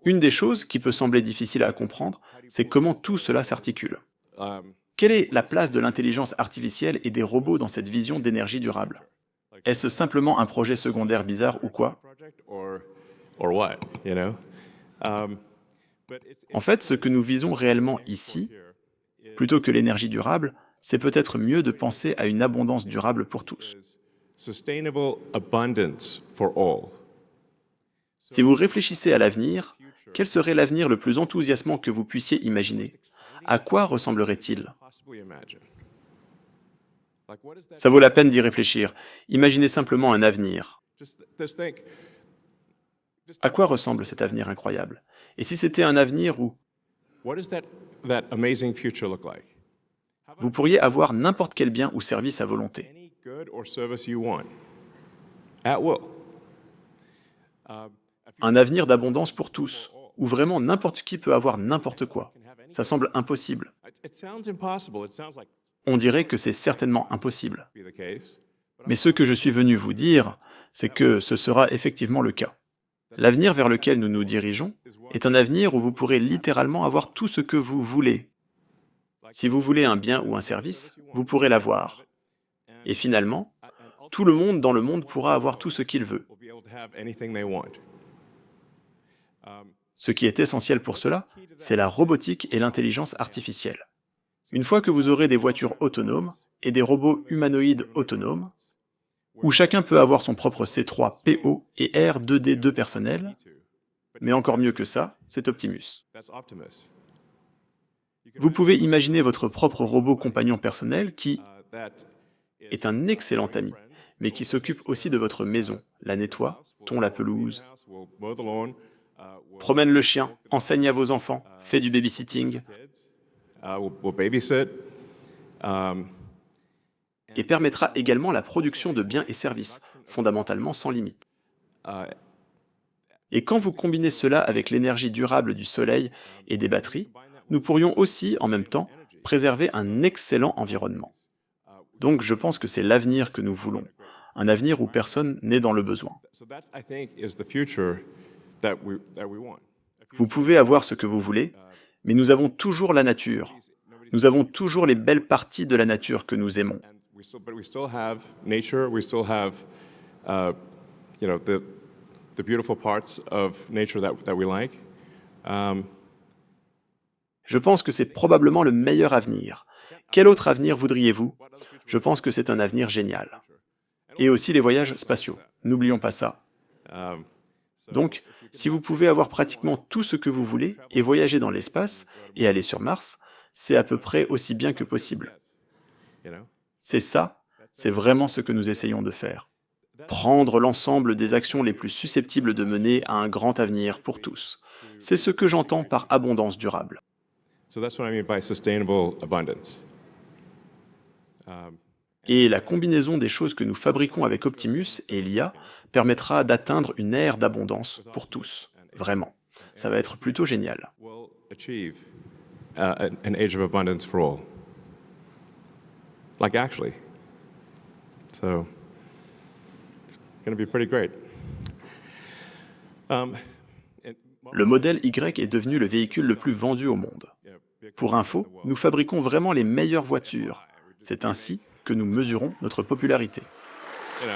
Une des choses qui peut sembler difficile à comprendre, c'est comment tout cela s'articule. Um, Quelle est la place de l'intelligence artificielle et des robots dans cette vision d'énergie durable? Est-ce simplement un projet secondaire bizarre ou quoi? project or what, you know? Um, En fait, ce que nous visons réellement ici, plutôt que l'énergie durable, c'est peut-être mieux de penser à une abondance durable pour tous. Sustainable abundance for all. Si vous réfléchissez à l'avenir, quel serait l'avenir le plus enthousiasmant que vous puissiez imaginer? À quoi ressemblerait-il? Possibly imagine. Like, what is that? Ça vaut la peine d'y réfléchir. Imaginez simplement un avenir. Just think. À quoi ressemble cet avenir incroyable? Et si c'était un avenir où What does that amazing future look like? vous pourriez avoir n'importe quel bien ou service à volonté? Any good or service you want, at will. Un avenir d'abondance pour tous, où vraiment n'importe qui peut avoir n'importe quoi. Ça semble impossible. It sounds impossible. It sounds like On dirait que c'est certainement impossible. be the case. Mais ce que je suis venu vous dire, c'est que ce sera effectivement le cas. L'avenir vers lequel nous nous dirigeons est un avenir où vous pourrez littéralement avoir tout ce que vous voulez. Si vous voulez un bien ou un service, vous pourrez l'avoir. Et finalement, tout le monde dans le monde pourra avoir tout ce qu'il veut. Will be able to have anything they want. Ce qui est essentiel pour cela, c'est la robotique et l'intelligence artificielle. Une fois que vous aurez des voitures autonomes et des robots humanoïdes autonomes, où chacun peut avoir son propre C3 PO et R2D2 personnel, mais encore mieux que ça, c'est Optimus. That's Optimus. Vous pouvez imaginer votre propre robot compagnon personnel qui That est un excellent ami, mais qui s'occupe aussi de votre maison, la nettoie, tond la pelouse, house will mow the lawn, will promène le chien, enseigne à vos enfants, fait du babysitting kids, will babysit, et permettra également la production de biens et services, fondamentalement sans limite. uh, Et quand vous combinez cela avec l'énergie durable du soleil et des batteries, nous pourrions aussi, en même temps, préserver un excellent environnement. Donc je pense que c'est l'avenir que nous voulons, un avenir où personne n'est dans le besoin. so that I think is the future that we want. Vous pouvez avoir ce que vous voulez, mais nous avons toujours la nature. Nous avons toujours les belles parties de la nature que nous aimons. But we still have nature. We still have, you know, the beautiful parts of nature that we like. Je pense que c'est probablement le meilleur avenir. Quel autre avenir voudriez-vous? Je pense que c'est un avenir génial. Et aussi les voyages spatiaux. N'oublions pas ça. Donc, si vous pouvez avoir pratiquement tout ce que vous voulez et voyager dans l'espace et aller sur Mars, c'est à peu près aussi bien que possible. You know. C'est ça, c'est vraiment ce que nous essayons de faire. Prendre l'ensemble des actions les plus susceptibles de mener à un grand avenir pour tous. C'est ce que j'entends par abondance durable. So that's what I mean by sustainable abundance. Et la combinaison des choses que nous fabriquons avec Optimus et l'IA permettra d'atteindre une ère d'abondance pour tous. Vraiment. Ça va être plutôt génial. We'll achieve an age of abundance for all. Like actually. So it's going to be pretty great. Le modèle Y est devenu le véhicule le plus vendu au monde. Pour info, nous fabriquons vraiment les meilleures voitures. C'est ainsi que nous mesurons notre popularité. You know.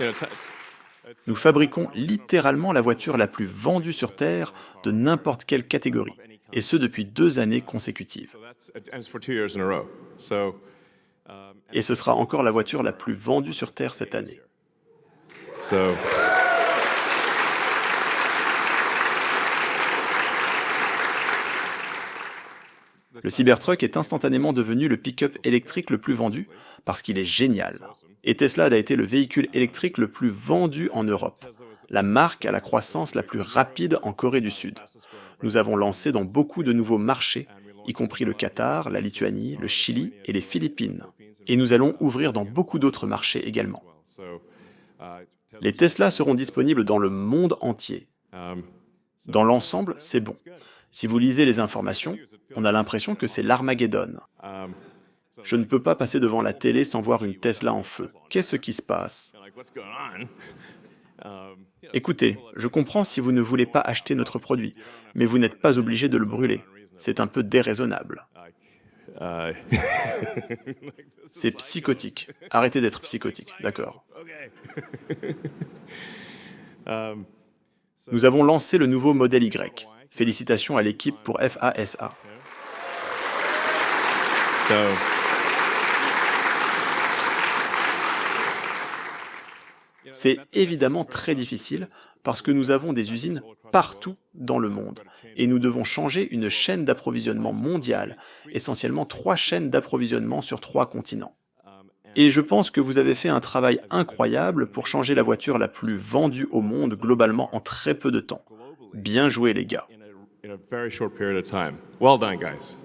You know, Nous fabriquons littéralement la voiture la plus vendue sur Terre de n'importe quelle catégorie, et ce depuis 2 années consécutives. and it's for 2 years in a row. So Et ce sera encore la voiture la plus vendue sur Terre cette année. so Le Cybertruck est instantanément devenu le pick-up électrique le plus vendu parce qu'il est génial. Et Tesla a été le véhicule électrique le plus vendu en Europe. La marque a la croissance la plus rapide en Corée du Sud. Nous avons lancé dans beaucoup de nouveaux marchés, y compris le Qatar, la Lituanie, le Chili et les Philippines. Et nous allons ouvrir dans beaucoup d'autres marchés également. Les Tesla seront disponibles dans le monde entier. Dans l'ensemble, c'est bon. Si vous lisez les informations, on a l'impression que c'est l'Armageddon. Je ne peux pas passer devant la télé sans voir une Tesla en feu. Qu'est-ce qui se passe? Écoutez, je comprends si vous ne voulez pas acheter notre produit, mais vous n'êtes pas obligé de le brûler. C'est un peu déraisonnable. C'est psychotique. Arrêtez d'être psychotique, d'accord. Nous avons lancé le nouveau modèle Y. Félicitations à l'équipe pour FASA. C'est évidemment très difficile parce que nous avons des usines partout dans le monde et nous devons changer une chaîne d'approvisionnement mondiale, essentiellement 3 chaînes d'approvisionnement sur 3 continents. Et je pense que vous avez fait un travail incroyable pour changer la voiture la plus vendue au monde globalement en très peu de temps. Bien joué les gars. In a very short period of time. Well done, guys.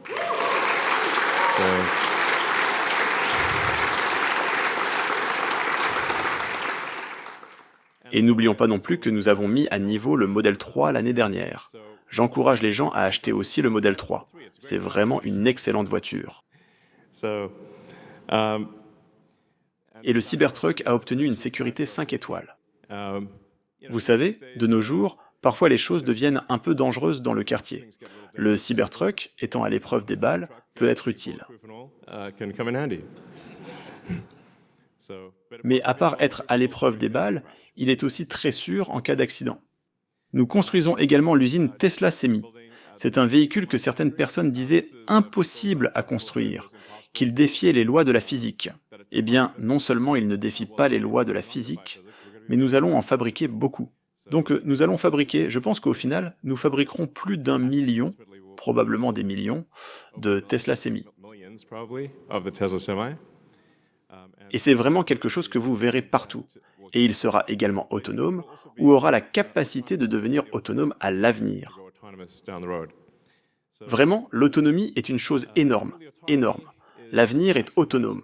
Et n'oublions pas non plus que nous avons mis à niveau le modèle 3 l'année dernière. J'encourage les gens à acheter aussi le modèle 3. C'est vraiment une excellente voiture. Et le Cybertruck a obtenu une sécurité 5 étoiles. Vous savez, de nos jours, parfois les choses deviennent un peu dangereuses dans le quartier. Le Cybertruck, étant à l'épreuve des balles, peut être utile. Mais à part être à l'épreuve des balles, il est aussi très sûr en cas d'accident. Nous construisons également l'usine Tesla Semi. C'est un véhicule que certaines personnes disaient impossible à construire, qu'il défiait les lois de la physique. Eh bien, non seulement il ne défie pas les lois de la physique, mais nous allons en fabriquer beaucoup. Donc nous allons fabriquer, je pense qu'au final, nous fabriquerons plus d'1 million, probablement des millions, de Tesla Semi. Et c'est vraiment quelque chose que vous verrez partout. Et il sera également autonome, ou aura la capacité de devenir autonome à l'avenir. Vraiment, l'autonomie est une chose énorme, énorme. L'avenir est autonome.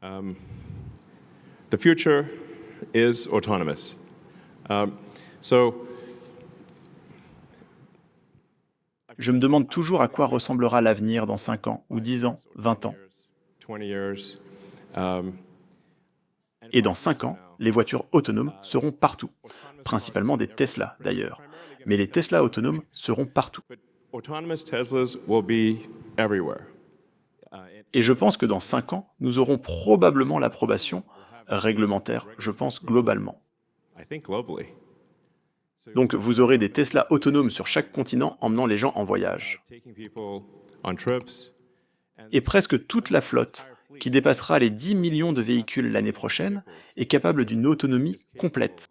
The future is autonomous. Je me demande toujours à quoi ressemblera l'avenir dans 5 ans, ou 10 ans, 20 ans. Et dans 5 ans, les voitures autonomes seront partout, principalement des Tesla d'ailleurs. Mais les Tesla autonomes seront partout. Et je pense que dans 5 ans, nous aurons probablement l'approbation réglementaire, je pense globalement. Donc vous aurez des Tesla autonomes sur chaque continent emmenant les gens en voyage. Et presque toute la flotte, qui dépassera les 10 millions de véhicules l'année prochaine, est capable d'une autonomie complète.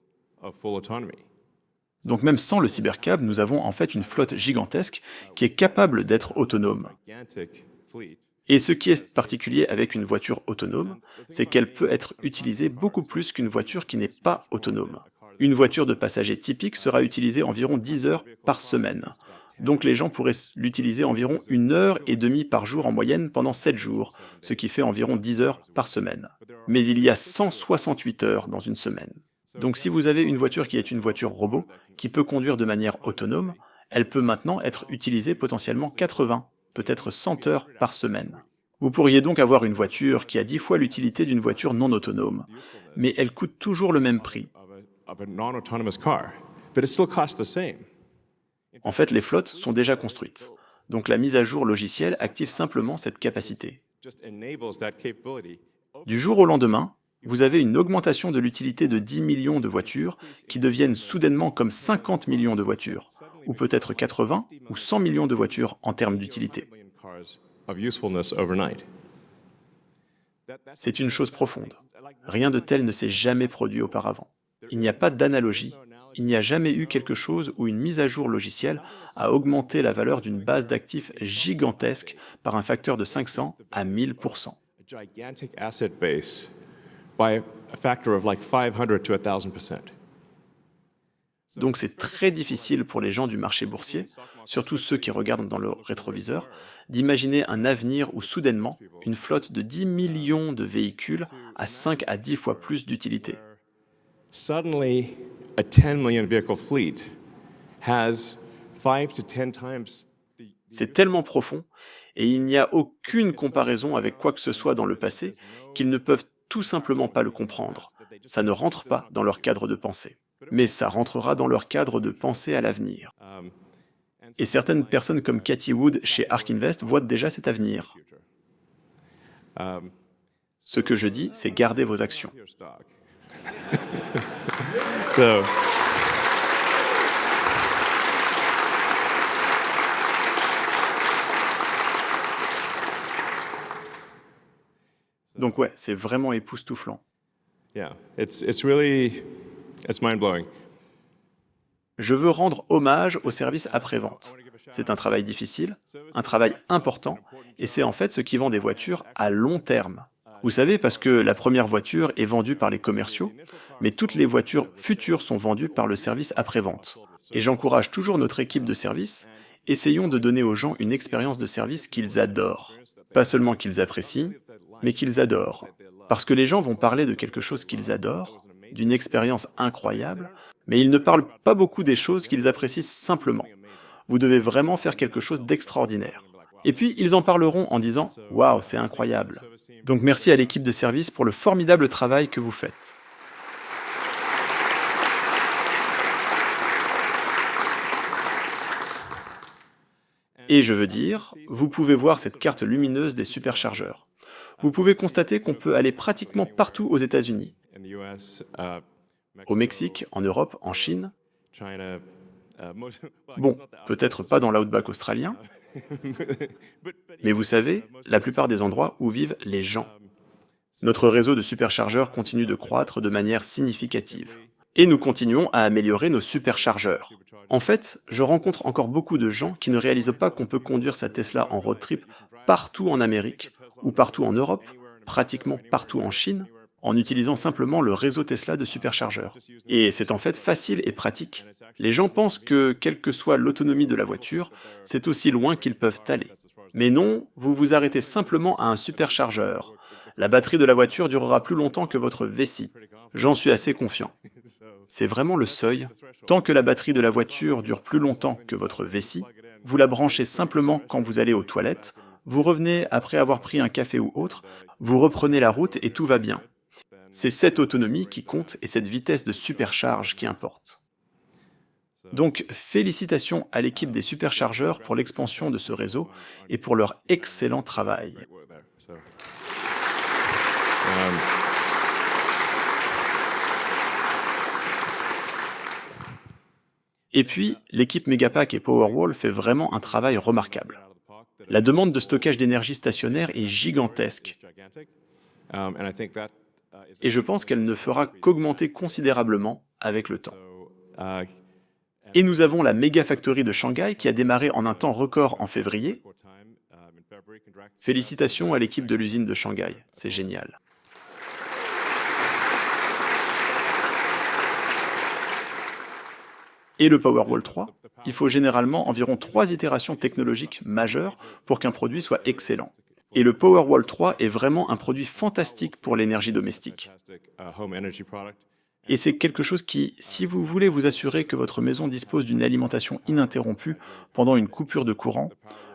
Donc même sans le cybercab, nous avons en fait une flotte gigantesque qui est capable d'être autonome. Et ce qui est particulier avec une voiture autonome, c'est qu'elle peut être utilisée beaucoup plus qu'une voiture qui n'est pas autonome. Une voiture de passager typique sera utilisée environ 10 heures par semaine. Donc les gens pourraient l'utiliser environ 1h30 par jour en moyenne pendant 7 jours, ce qui fait environ 10 heures par semaine. Mais il y a 168 heures dans une semaine. Donc si vous avez une voiture qui est une voiture robot, qui peut conduire de manière autonome, elle peut maintenant être utilisée potentiellement 80, peut-être 100 heures par semaine. Vous pourriez donc avoir une voiture qui a 10 fois l'utilité d'une voiture non autonome, mais elle coûte toujours le même prix. En fait, les flottes sont déjà construites, donc la mise à jour logicielle active simplement cette capacité. Du jour au lendemain, vous avez une augmentation de l'utilité de 10 millions de voitures qui deviennent soudainement comme 50 millions de voitures, ou peut-être 80 ou 100 millions de voitures en termes d'utilité. C'est une chose profonde. Rien de tel ne s'est jamais produit auparavant. Il n'y a pas d'analogie, il n'y a jamais eu quelque chose où une mise à jour logicielle a augmenté la valeur d'une base d'actifs gigantesque par un facteur de 500 à 1000%. Donc c'est très difficile pour les gens du marché boursier, surtout ceux qui regardent dans le rétroviseur, d'imaginer un avenir où soudainement, une flotte de 10 millions de véhicules a 5 à 10 fois plus d'utilité. Suddenly, a 10 million vehicle fleet has 5 to 10 times C'est tellement profond, et il n'y a aucune comparaison avec quoi que ce soit dans le passé qu'ils ne peuvent tout simplement pas le comprendre. Ça ne rentre pas dans leur cadre de pensée. Mais ça rentrera dans leur cadre de pensée à l'avenir. Et certaines personnes comme Cathy Wood chez ARK Invest voient déjà cet avenir. Ce que je dis, c'est garder vos actions. So, Donc ouais, c'est vraiment époustouflant. yeah, it's mind-blowing. Je veux rendre hommage au service après-vente. C'est un travail difficile, un travail important, et c'est en fait ce qui vend des voitures à long terme. Vous savez, parce que la première voiture est vendue par les commerciaux, mais toutes les voitures futures sont vendues par le service après-vente. Et j'encourage toujours notre équipe de service, essayons de donner aux gens une expérience de service qu'ils adorent. Pas seulement qu'ils apprécient, mais qu'ils adorent. Parce que les gens vont parler de quelque chose qu'ils adorent, d'une expérience incroyable, mais ils ne parlent pas beaucoup des choses qu'ils apprécient simplement. Vous devez vraiment faire quelque chose d'extraordinaire. Et puis, ils en parleront en disant « Waouh, c'est incroyable ». Donc merci à l'équipe de service pour le formidable travail que vous faites. Et je veux dire, vous pouvez voir cette carte lumineuse des superchargeurs. Vous pouvez constater qu'on peut aller pratiquement partout aux États-Unis, In the US, au Mexique, en Europe, en Chine. China, Bon, peut-être pas dans l'outback australien, mais vous savez, la plupart des endroits où vivent les gens. Notre réseau de superchargeurs continue de croître de manière significative. Et nous continuons à améliorer nos superchargeurs. En fait, je rencontre encore beaucoup de gens qui ne réalisent pas qu'on peut conduire sa Tesla en road trip partout en Amérique, ou partout en Europe, pratiquement partout en Chine, en utilisant simplement le réseau Tesla de superchargeurs. Et c'est en fait facile et pratique. Les gens pensent que, quelle que soit l'autonomie de la voiture, c'est aussi loin qu'ils peuvent aller. Mais non, vous vous arrêtez simplement à un superchargeur. La batterie de la voiture durera plus longtemps que votre vessie. J'en suis assez confiant. C'est vraiment le seuil. Tant que la batterie de la voiture dure plus longtemps que votre vessie, vous la branchez simplement quand vous allez aux toilettes, vous revenez après avoir pris un café ou autre, vous reprenez la route et tout va bien. C'est cette autonomie qui compte et cette vitesse de supercharge qui importe. Donc, félicitations à l'équipe des superchargeurs pour l'expansion de ce réseau et pour leur excellent travail. Et puis, l'équipe Megapack et Powerwall fait vraiment un travail remarquable. La demande de stockage d'énergie stationnaire est gigantesque, et je pense qu'elle ne fera qu'augmenter considérablement avec le temps. Et nous avons la Mega Factory de Shanghai qui a démarré en un temps record en février. Félicitations à l'équipe de l'usine de Shanghai, c'est génial. Et le Powerwall 3, il faut généralement environ 3 itérations technologiques majeures pour qu'un produit soit excellent. Et le Powerwall 3 est vraiment un produit fantastique pour l'énergie domestique. Et c'est quelque chose qui, si vous voulez vous assurer que votre maison dispose d'une alimentation ininterrompue pendant une coupure de courant,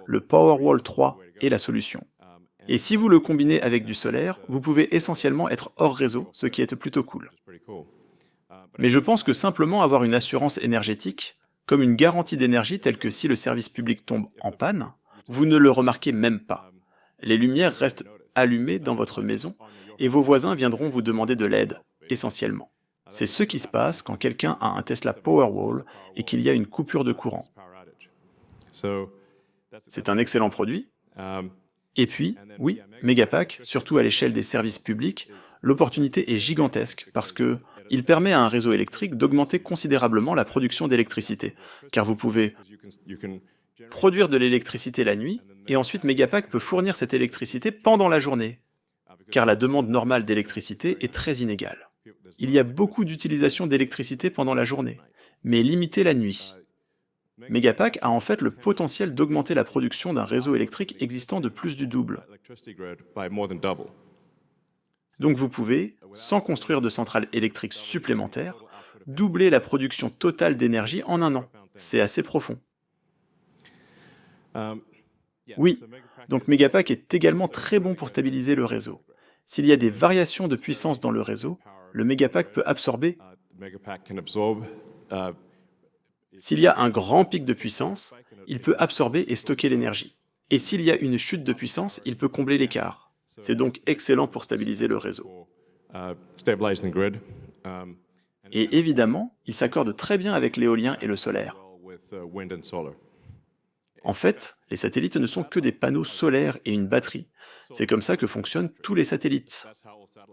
le Powerwall 3 est la solution. Et si vous le combinez avec du solaire, vous pouvez essentiellement être hors réseau, ce qui est plutôt cool. Mais je pense que simplement avoir une assurance énergétique, comme une garantie d'énergie telle que si le service public tombe en panne, vous ne le remarquez même pas. Les lumières restent allumées dans votre maison et vos voisins viendront vous demander de l'aide, essentiellement. C'est ce qui se passe quand quelqu'un a un Tesla Powerwall et qu'il y a une coupure de courant. C'est un excellent produit. Et puis, oui, Megapack, surtout à l'échelle des services publics, l'opportunité est gigantesque parce que il permet à un réseau électrique d'augmenter considérablement la production d'électricité, car vous pouvez produire de l'électricité la nuit, et ensuite Megapack peut fournir cette électricité pendant la journée, car la demande normale d'électricité est très inégale. Il y a beaucoup d'utilisation d'électricité pendant la journée, mais limitée la nuit. Megapack a en fait le potentiel d'augmenter la production d'un réseau électrique existant de plus du double. Donc vous pouvez, sans construire de centrales électriques supplémentaires, doubler la production totale d'énergie en un an. C'est assez profond. Oui, donc Megapack est également très bon pour stabiliser le réseau. S'il y a des variations de puissance dans le réseau, le Megapack peut absorber. S'il y a un grand pic de puissance, il peut absorber et stocker l'énergie. Et s'il y a une chute de puissance, il peut combler l'écart. C'est donc excellent pour stabiliser le réseau. Et évidemment, il s'accorde très bien avec l'éolien et le solaire. En fait, les satellites ne sont que des panneaux solaires et une batterie. C'est comme ça que fonctionnent tous les satellites.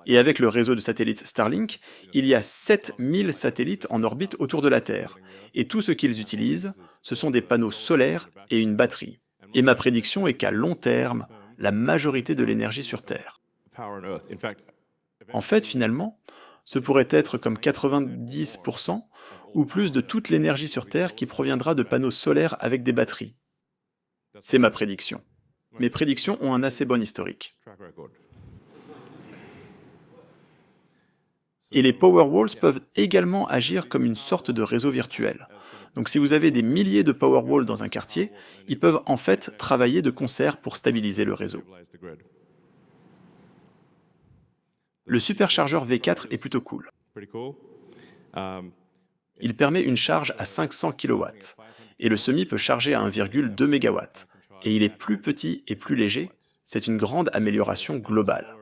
Et avec le réseau de satellites Starlink, il y a 7000 satellites en orbite autour de la Terre. Et tout ce qu'ils utilisent, ce sont des panneaux solaires et une batterie. Et ma prédiction est qu'à long terme, la majorité de l'énergie sur Terre. En fait, finalement, ce pourrait être comme 90% ou plus de toute l'énergie sur Terre qui proviendra de panneaux solaires avec des batteries. C'est ma prédiction. Mes prédictions ont un assez bon historique. Et les Powerwalls peuvent également agir comme une sorte de réseau virtuel. Donc si vous avez des milliers de Powerwalls dans un quartier, ils peuvent en fait travailler de concert pour stabiliser le réseau. Le superchargeur V4 est plutôt cool. Il permet une charge à 500 kW, et le semi peut charger à 1,2 MW. Et il est plus petit et plus léger, c'est une grande amélioration globale.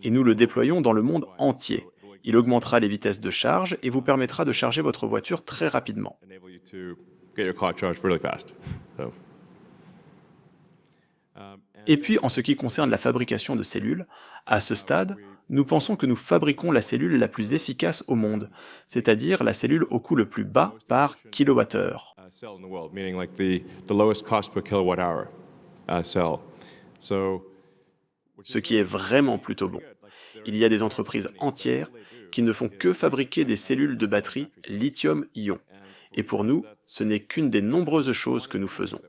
Et nous le déployons dans le monde entier. Il augmentera les vitesses de charge et vous permettra de charger votre voiture très rapidement. Et puis, en ce qui concerne la fabrication de cellules, à ce stade, nous pensons que nous fabriquons la cellule la plus efficace au monde, c'est-à-dire la cellule au coût le plus bas par kilowattheure. Ce qui est vraiment plutôt bon. Il y a des entreprises entières qui ne font que fabriquer des cellules de batterie lithium-ion. Et pour nous, ce n'est qu'une des nombreuses choses que nous faisons.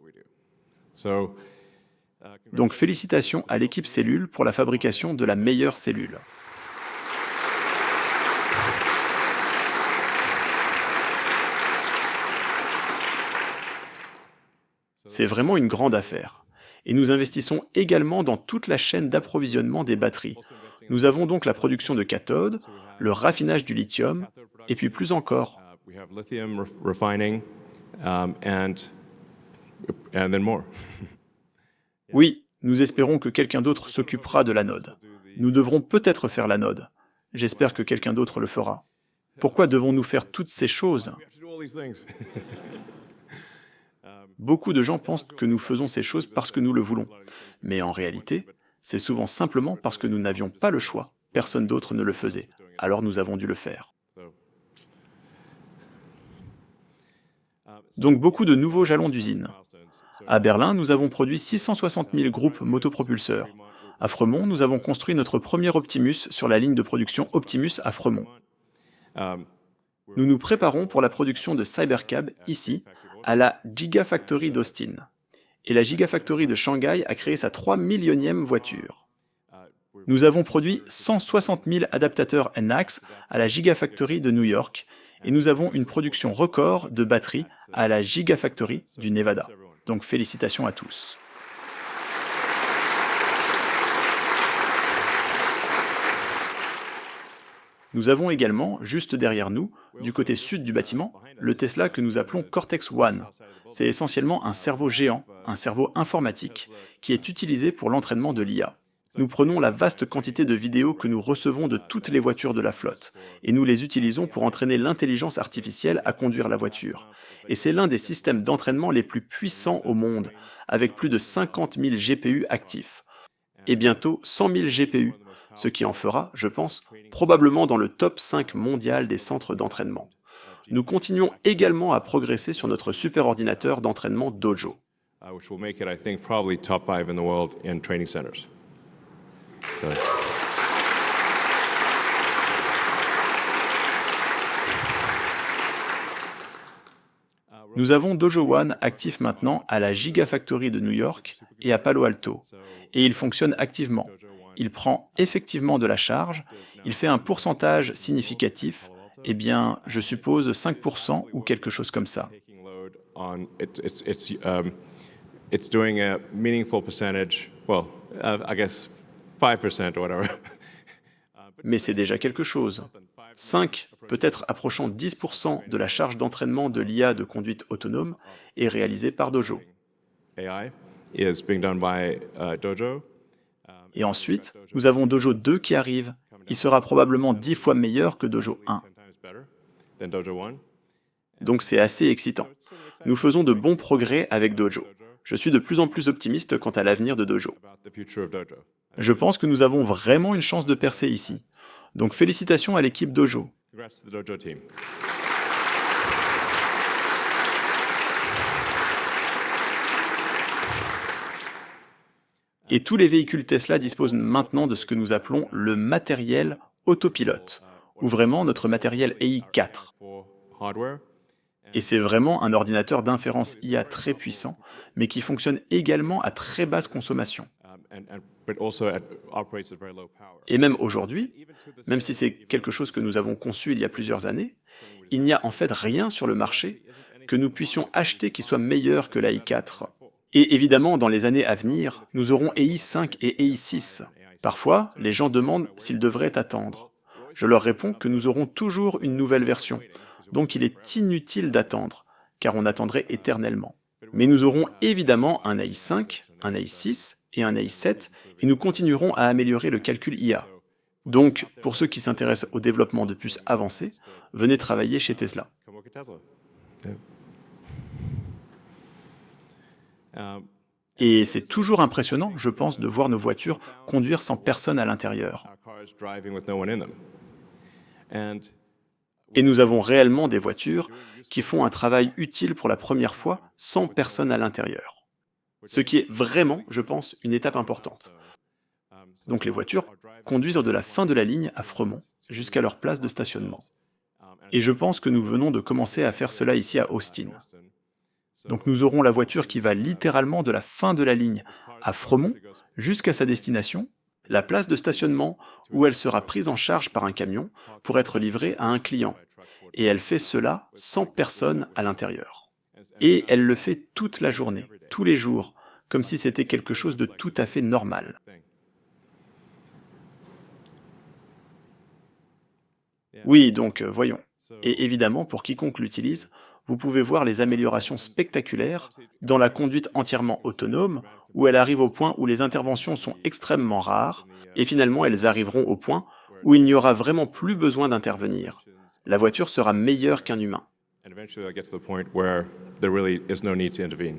Donc félicitations à l'équipe Cellule pour la fabrication de la meilleure cellule. C'est vraiment une grande affaire. Et nous investissons également dans toute la chaîne d'approvisionnement des batteries. Nous avons donc la production de cathodes, le raffinage du lithium, et puis plus encore. Oui, nous espérons que quelqu'un d'autre s'occupera de l'anode. Nous devrons peut-être faire l'anode. J'espère que quelqu'un d'autre le fera. Pourquoi devons-nous faire toutes ces choses ? Beaucoup de gens pensent que nous faisons ces choses parce que nous le voulons. Mais en réalité, c'est souvent simplement parce que nous n'avions pas le choix. Personne d'autre ne le faisait. Alors nous avons dû le faire. Donc beaucoup de nouveaux jalons d'usine. À Berlin, nous avons produit 660 000 groupes motopropulseurs. À Fremont, nous avons construit notre premier Optimus sur la ligne de production Optimus à Fremont. Nous nous préparons pour la production de Cybercab ici, à la Gigafactory d'Austin. Et la Gigafactory de Shanghai a créé sa 3 millionième voiture. Nous avons produit 160 000 adaptateurs NACS à la Gigafactory de New York, et nous avons une production record de batteries à la Gigafactory du Nevada. Donc félicitations à tous. Nous avons également, juste derrière nous, du côté sud du bâtiment, le Tesla que nous appelons Cortex One. C'est essentiellement un cerveau géant, un cerveau informatique, qui est utilisé pour l'entraînement de l'IA. Nous prenons la vaste quantité de vidéos que nous recevons de toutes les voitures de la flotte, et nous les utilisons pour entraîner l'intelligence artificielle à conduire la voiture. Et c'est l'un des systèmes d'entraînement les plus puissants au monde, avec plus de 50 000 GPU actifs, et bientôt 100 000 GPU, ce qui en fera, je pense, probablement dans le top 5 mondial des centres d'entraînement. Nous continuons également à progresser sur notre superordinateur d'entraînement Dojo. Nous avons Dojo One actif maintenant à la Gigafactory de New York et à Palo Alto, et il fonctionne activement. Il prend effectivement de la charge, il fait un pourcentage significatif, eh bien, je suppose 5% ou quelque chose comme ça. It's doing a meaningful percentage, well, I guess 5% or whatever. Mais c'est déjà quelque chose. 5, peut-être approchant 10% de la charge d'entraînement de l'IA de conduite autonome est réalisée par Dojo. AI is being done by Dojo. Et ensuite, nous avons Dojo 2 qui arrive. Il sera probablement 10 fois meilleur que Dojo 1. Than Dojo 1. Donc c'est assez excitant. Nous faisons de bons progrès avec Dojo. Je suis de plus en plus optimiste quant à l'avenir de Dojo. About the future of Dojo. Je pense que nous avons vraiment une chance de percer ici. Donc félicitations à l'équipe Dojo. Congrats to the Dojo team. Et tous les véhicules Tesla disposent maintenant de ce que nous appelons le matériel autopilote, ou vraiment notre matériel AI4. For hardware. Et c'est vraiment un ordinateur d'inférence IA très puissant, mais qui fonctionne également à très basse consommation. But also operates at very low power. Et même aujourd'hui, même si c'est quelque chose que nous avons conçu il y a plusieurs années, il n'y a en fait rien sur le marché que nous puissions acheter qui soit meilleur que l'AI4. Et évidemment, dans les années à venir, nous aurons AI5 et AI6. Parfois, les gens demandent s'ils devraient attendre. Je leur réponds que nous aurons toujours une nouvelle version, donc il est inutile d'attendre, car on attendrait éternellement. Mais nous aurons évidemment un AI5, un AI6 et un AI7, et nous continuerons à améliorer le calcul IA. Donc, pour ceux qui s'intéressent au développement de puces avancées, venez travailler chez Tesla. Come work at Tesla. Et c'est toujours impressionnant, je pense, de voir nos voitures conduire sans personne à l'intérieur. Our cars driving with no one in them. And Et nous avons réellement des voitures qui font un travail utile pour la première fois sans personne à l'intérieur. Ce qui est vraiment, je pense, une étape importante. Donc les voitures conduisent de la fin de la ligne à Fremont jusqu'à leur place de stationnement. Et je pense que nous venons de commencer à faire cela ici à Austin. Donc nous aurons la voiture qui va littéralement de la fin de la ligne à Fremont jusqu'à sa destination, la place de stationnement où elle sera prise en charge par un camion pour être livrée à un client. Et elle fait cela sans personne à l'intérieur. Et elle le fait toute la journée, tous les jours, comme si c'était quelque chose de tout à fait normal. Oui, donc voyons. Et évidemment, pour quiconque l'utilise, vous pouvez voir les améliorations spectaculaires dans la conduite entièrement autonome, où elle arrive au point où les interventions sont extrêmement rares, et finalement elles arriveront au point où il n'y aura vraiment plus besoin d'intervenir. La voiture sera meilleure qu'un humain. and eventually they'll get to the point where there really is no need to intervene.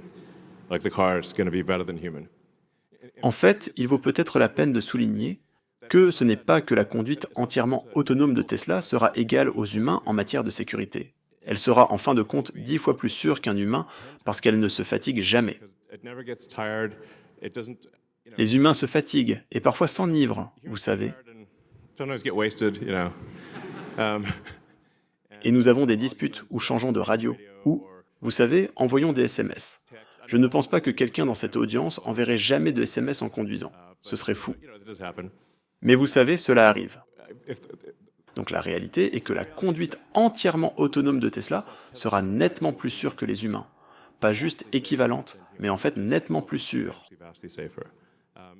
Like the car is going to be better than human. En fait, il vaut peut-être la peine de souligner que ce n'est pas que la conduite entièrement autonome de Tesla sera égale aux humains en matière de sécurité. Elle sera en fin de compte 10 fois plus sûre qu'un humain parce qu'elle ne se fatigue jamais. It never gets tired. It doesn't. Les humains se fatiguent et parfois s'enivrent, vous savez. Sometimes get wasted. Et nous avons des disputes ou changeons de radio ou, vous savez, envoyons des SMS. Je ne pense pas que quelqu'un dans cette audience enverrait jamais de SMS en conduisant. Ce serait fou. That does happen. Mais vous savez, cela arrive. If Donc la réalité est que la conduite entièrement autonome de Tesla sera nettement plus sûre que les humains. Pas juste équivalente, mais en fait nettement plus sûre. vastly safer.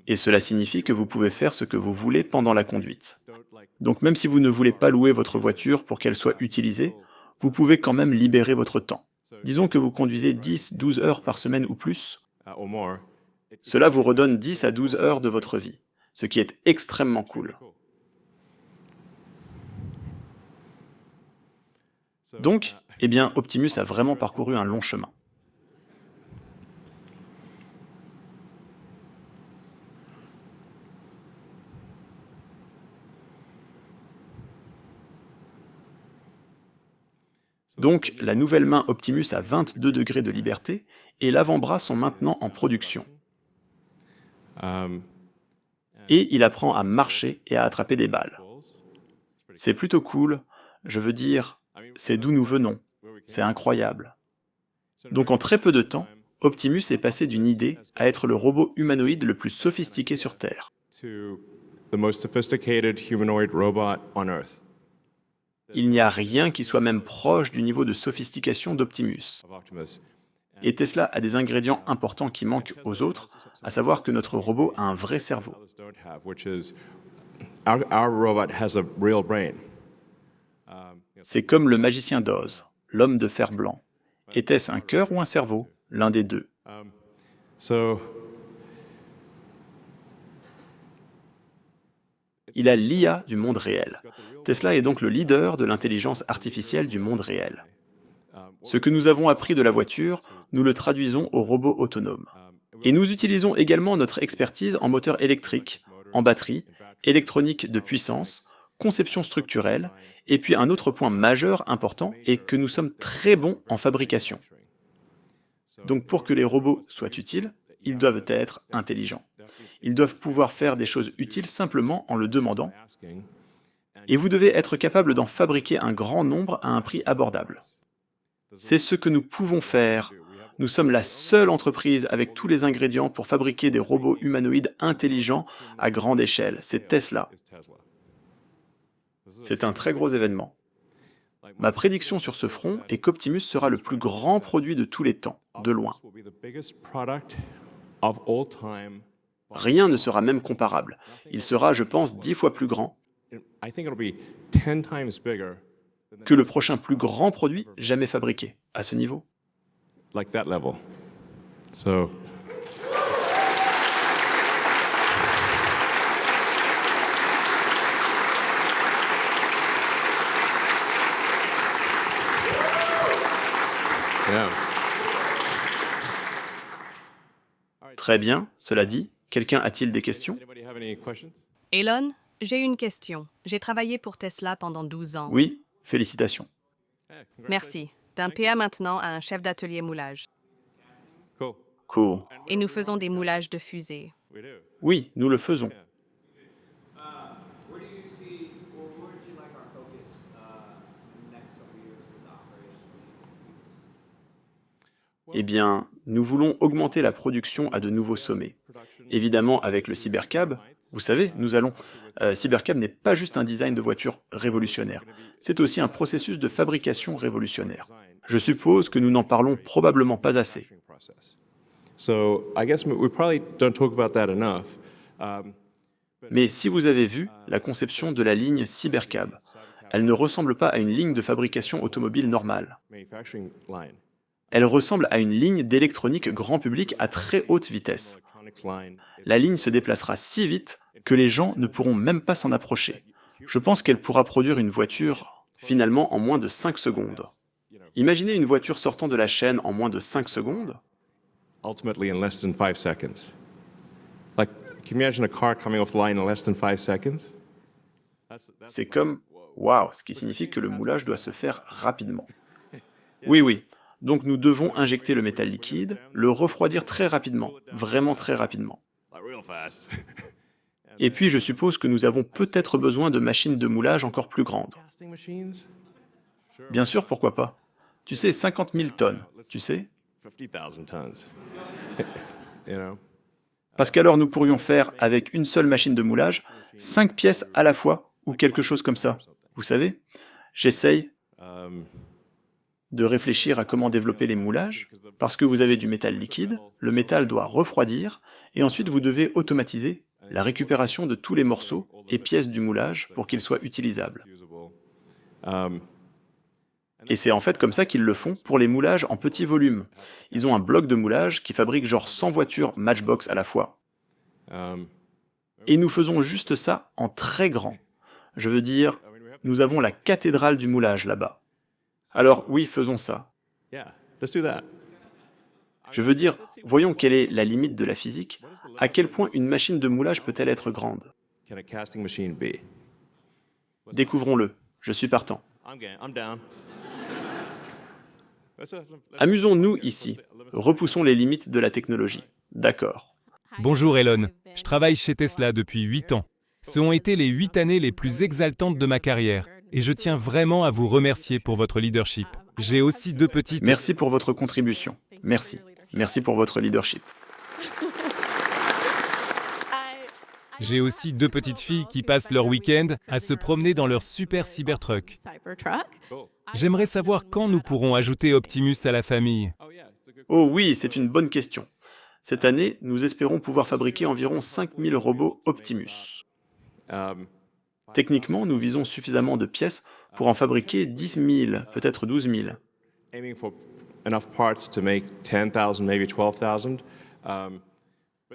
Et cela signifie que vous pouvez faire ce que vous voulez pendant la conduite. Donc même si vous ne voulez pas louer votre voiture pour qu'elle soit utilisée, vous pouvez quand même libérer votre temps. Disons que vous conduisez 10-12 heures par semaine ou plus, Or more. cela vous redonne 10 à 12 heures de votre vie, ce qui est extrêmement cool. Donc, eh bien, Optimus a vraiment parcouru un long chemin. Donc, la nouvelle main Optimus a 22 degrés de liberté et l'avant-bras sont maintenant en production. Um, Et il apprend à marcher et à attraper des balles. C'est plutôt cool, je veux dire, c'est d'où nous venons, c'est incroyable. Donc en très peu de temps, Optimus est passé d'une idée à être le robot humanoïde le plus sophistiqué sur Terre. to the most sophisticated humanoid robot on Earth. Il n'y a rien qui soit même proche du niveau de sophistication d'Optimus. Of Optimus. Et Tesla a des ingrédients importants qui manquent aux autres, à savoir que notre robot a un vrai cerveau. others don't have, which is our robot has a real brain. C'est comme le magicien d'Oz, l'homme de fer blanc. Était-ce un cœur ou un cerveau? L'un des deux. So Il a l'IA du monde réel. Tesla est donc le leader de l'intelligence artificielle du monde réel. Ce que nous avons appris de la voiture, nous le traduisons aux robots autonomes. Et nous utilisons également notre expertise en moteur électrique, en batterie, électronique de puissance, conception structurelle, et puis un autre point majeur important est que nous sommes très bons en fabrication. Donc pour que les robots soient utiles, ils doivent être intelligents. Ils doivent pouvoir faire des choses utiles simplement en le demandant, asking, et vous devez être capable d'en fabriquer un grand nombre à un prix abordable. C'est ce que nous pouvons faire. Nous sommes la seule entreprise avec tous les ingrédients pour fabriquer des robots humanoïdes intelligents à grande échelle. C'est Tesla. is Tesla. C'est un très gros événement. Ma prédiction sur ce front est qu'Optimus sera le plus grand produit de tous les temps, de loin. This will be the biggest product of all time. Rien ne sera même comparable. Il sera, je pense, 10 fois plus grand I think it'll be 10 times bigger, que le prochain plus grand produit jamais fabriqué, à ce niveau. like that level. So yeah. Très bien, cela dit, quelqu'un a-t-il des questions? Anybody have any questions? Elon, j'ai une question. J'ai travaillé pour Tesla pendant 12 ans. Oui, félicitations. Merci. D'un PA maintenant à un chef d'atelier moulage. Cool. Cool. Et nous faisons des moulages de fusées. We do. Oui, nous le faisons. Where do you see, or where would you like our focus in the next couple of years with the operations team? Eh bien, nous voulons augmenter la production à de nouveaux sommets. Évidemment, avec le Cybercab, vous savez, Cybercab n'est pas juste un design de voiture révolutionnaire, c'est aussi un processus de fabrication révolutionnaire. Je suppose que nous n'en parlons probablement pas assez. Process. So I guess we probably don't talk about that enough. Mais si vous avez vu la conception de la ligne Cybercab, elle ne ressemble pas à une ligne de fabrication automobile normale. Manufacturing line, Elle ressemble à une ligne d'électronique grand public à très haute vitesse. electronics line. La ligne se déplacera si vite que les gens ne pourront même pas s'en approcher. Je pense qu'elle pourra produire une voiture, finalement, en moins de 5 secondes. Imaginez une voiture sortant de la chaîne en moins de 5 secondes. Ultimately in less than 5 seconds. Like, can you imagine a car coming off the line in less than 5 seconds? C'est comme « waouh », ce qui signifie que le moulage doit se faire rapidement. Oui, oui. Donc nous devons injecter le métal liquide, le refroidir très rapidement, vraiment très rapidement. Like real fast. Et puis je suppose que nous avons peut-être besoin de machines de moulage encore plus grandes. Casting machines? Bien sûr, pourquoi pas. Tu sais, 50 000 tonnes, tu sais. 50,000 tons. You know? Parce qu'alors nous pourrions faire, avec une seule machine de moulage, 5 pièces à la fois, ou quelque chose comme ça. Vous savez, j'essaye de réfléchir à comment développer les moulages, parce que vous avez du métal liquide, le métal doit refroidir, et ensuite vous devez automatiser la récupération de tous les morceaux et pièces du moulage pour qu'ils soient utilisables. Usable. Um, Et c'est en fait comme ça qu'ils le font pour les moulages en petit volume. Ils ont un bloc de moulage qui fabrique genre 100 voitures Matchbox à la fois. Et nous faisons juste ça en très grand. Je veux dire, nous avons la cathédrale du moulage là-bas. Alors oui, faisons ça. yeah, let's do that. Je veux dire, voyons quelle est la limite de la physique, à quel point une machine de moulage peut-elle être grande. Can a casting machine be? Découvrons-le, je suis partant. I'm down. Amusons-nous ici, repoussons les limites de la technologie. D'accord. Bonjour Elon, je travaille chez Tesla depuis 8 ans. Ce ont été les 8 années les plus exaltantes de ma carrière et je tiens vraiment à vous remercier pour votre leadership. J'ai aussi deux petites... Merci pour votre contribution. Merci. Merci pour votre leadership. J'ai aussi deux petites filles qui passent leur week-end à se promener dans leur super Cybertruck. J'aimerais savoir quand nous pourrons ajouter Optimus à la famille. Oh oui, c'est une bonne question. Cette année, nous espérons pouvoir fabriquer environ 5000 robots Optimus. Techniquement, nous visons suffisamment de pièces pour en fabriquer 10 000, peut-être 12 000. Aiming for enough parts to make 10,000, maybe 12,000.